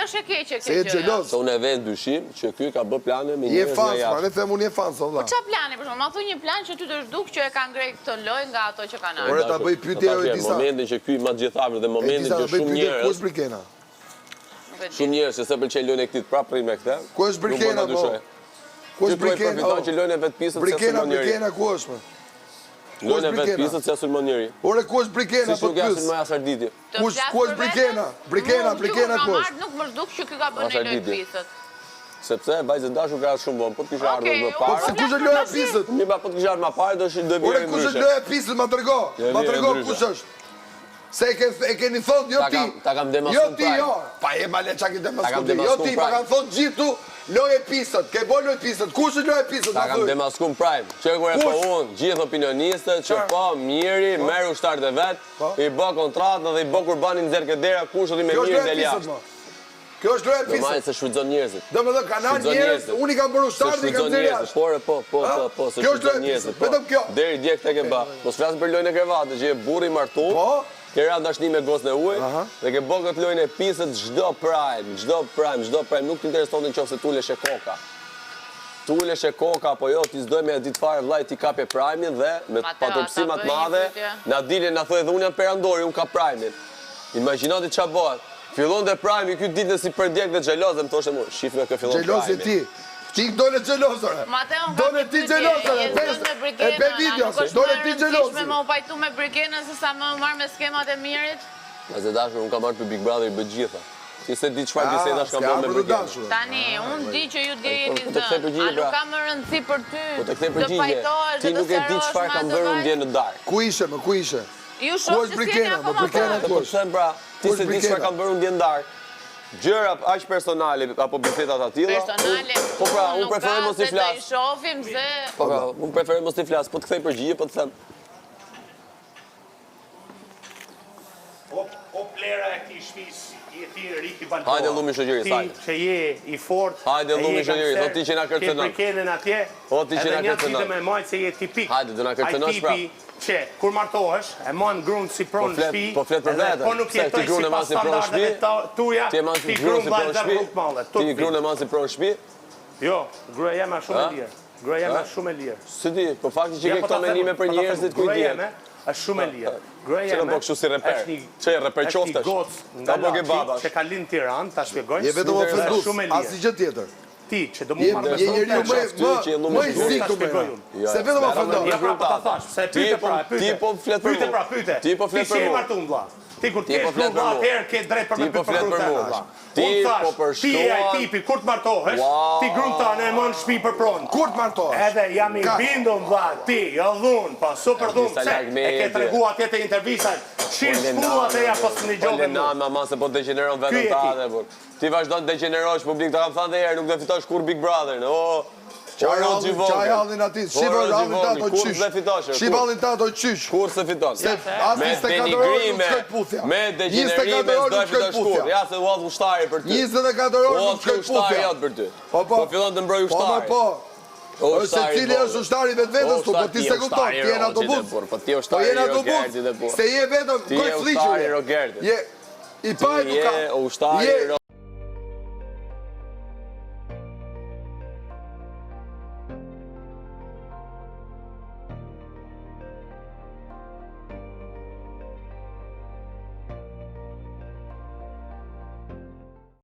është e keqe Se e xheloz. Se unë e vend dyshim që ky ka bë plane me Je njerëz fans, nga ma, jashtë. ne them unë je fans, valla. Po ç'a plani për shkak? Ma thuaj një plan që ty të zhduk që e ka ngrej këtë lojë nga ato që kanë Ore ardhur. ta bëj pyetje e disa. Momentin që ky ma gjithavër dhe momentin që shumë njerëz. Ku është Brikena? Shumë njerëz që se pëlqen lojën e këtij prapë me këtë. Ku është Brikena po? Ku është Brikena? Përfiton që lojën e vet pisët se Brikena, sulmon njëri. Brikena ku është? Lojën e vet pisët se sulmon njëri. Ore ku është Brikena Si po nuk të jasin pyes? më Asarditi. Ku është Brikena? Brikena ku është? Nuk më zhduk që ky ka bënë lojë pisët. Sepse vajzë dashur ka shumë vonë, po të kisha ardhur më Po parë. se kush është loja e pisët? Mi ba po të kisha ardhur më parë do Ore bëj kush është ndryshe. loja e pisët, ma trego. Ma trego kush është. Se e keni thonë, jo ti. Ta kam demaskuar Jo ti, prime. jo. Pa e male qa ki Ta demaskuar kam ti. Jo demaskuar ti, pa prime. kanë thonë gjithu loje pisët. Ke bo loje pisët. Kush është loje pisët? Ta kam demaskuar prime. Që kur e po unë, gjithë opinionistët që po Miri merr ushtarët e vet, i bë kontratën dhe i bë kurbanin nxjerr këtë dera kush do me Kjo është Miri loje del pisët, jashtë. ma. Kjo është loje Normalisht pisët. se shfrytëzon njerëzit. Dhe më dhe kanal Shfrytëzon njerëz, njerëzit. unë i kam bërë ushtarët, i kam Shfrytëzon zirë njerëzit. jashtë. Po, se Kjo është shfrytëzon loje njerëzit. pisët. Vetëm kjo. Deri djeg tek e ba. Mos flasim për lojën e krevatit, që je burri i martuar. Po? Ke ra dashni me gosën e ujit dhe ke bërë këtë lojën e pisët çdo prime, nuk t'intereston nëse tulesh e koka. Tulesh e koka apo jo, ti s'doj me ditë fare vllai ti kape prime-in dhe me patopsima të madhe, na dilën na thonë dhe unë jam perandori, unë ka prime-in. Imagjino ti ç'a bëhet. Fillon te prime-i ky ditë si për djeg dhe xheloz dhe më thoshte mua, shif nga kë fillon prime. Xheloz e ti. Ti dole xhelozore. Dole ti xhelozore. E be video se dole ti xhelozore. Me më pajtu me Brikenën se sa më marr me skemat e Mirit. Nëse dashur, unë kam marrë për Big Brother i bëj gjitha. Ti se di çfarë bisedash kam bërë me Brikenën. Tani, unë di që ju dje jeni Po të kthej përgjigje, a nuk ka më rëndësi për ty. Po të kthej përgjigje. Ti nuk e di çfarë kam bërë unë dje në darkë. Ku ishe, më ku ishe? Ju shoh se si jeni akoma Të përsen pra, ti se di çfarë kam bërë unë dje në darkë. Gjëra aq personale apo bisedat të tilla. Personale. Po pra, unë preferoj mos i flas. Ne shohim se Po pra, unë preferoj mos i flas, po të kthej përgjigje, po të them. O plera e këtij shtëpisë, je ti Riki Balboa. Hajde llumi shoqëri, hajde. Që je i fortë. Hajde llumi shoqëri, do ti që na kërcënon. Ke Brikenën atje. O ti që na kërcënon. Edhe një me majtë se je tipik. Hajde, do na kërcënosh pra. Që kur martohesh, e mon grunë si pronë në shtëpi. Po flet për vete. Po nuk jetoj si pas standardeve tuaja. Ti grunë vllai dhe rrugë malle. Ti grunë e man si pronë në shtëpi? Jo, gruaja jema shumë e lirë. Gruaja jema shumë e lirë. Si di, po fakti që ke këto menime për njerëzit ku i dihet. Është shumë e lirë. Që në po kështu si reper. Që e reper qoftesh. Është një gocë nga Laçi që ka lind në Tiranë, ta shpjegoj. Je vetëm ofendus, asgjë tjetër. Ti që do mu marrë Je njeriu më i ziktur me unë. Se vetëm ofendon. Ja pra, po ta thash, se pyete pra, pyete. Ti po flet për mua. Pyete. Ti po flet për Ti je mua. martuar vlla. Ti kur Ti ke po flet për mua. atëherë ke drejt për Ti me po flet për mua, vlla. Ti po përshkruan. Ti je ai tipi kur të martohesh, ti gruan tane e mën shtëpi për pronë. Kur të martohesh? Edhe jam i bindur vlla, ti, jo dhun, po super dhun. E ke treguar atje te intervistat. Shih shpullat e ja pas në gjobën. Po na mama se po degeneron vetëm ta atë po. Ti vazhdon të degenerosh publik, ta kam thënë edhe herë, nuk do fitosh kur Big Brother. O, Çaj hallin aty, shivë hallin tato qysh. Shivë hallin tato qysh. Kur se fiton? Me denigrime, me degenerime s'do fitosh kur. Ja se u hodh ushtari për ty. 24 orë nuk shkoj ushtari jot për ty. Po fillon të mbroj ushtari. Po, se cili është ushtari vetvetes tu, po ti se kupton, ti je në autobus. Po ti je ushtari i Rogertit. Se je vetëm koj fliqur. Ti je ushtari i Rogertit. Je i pa edukat. Je ushtari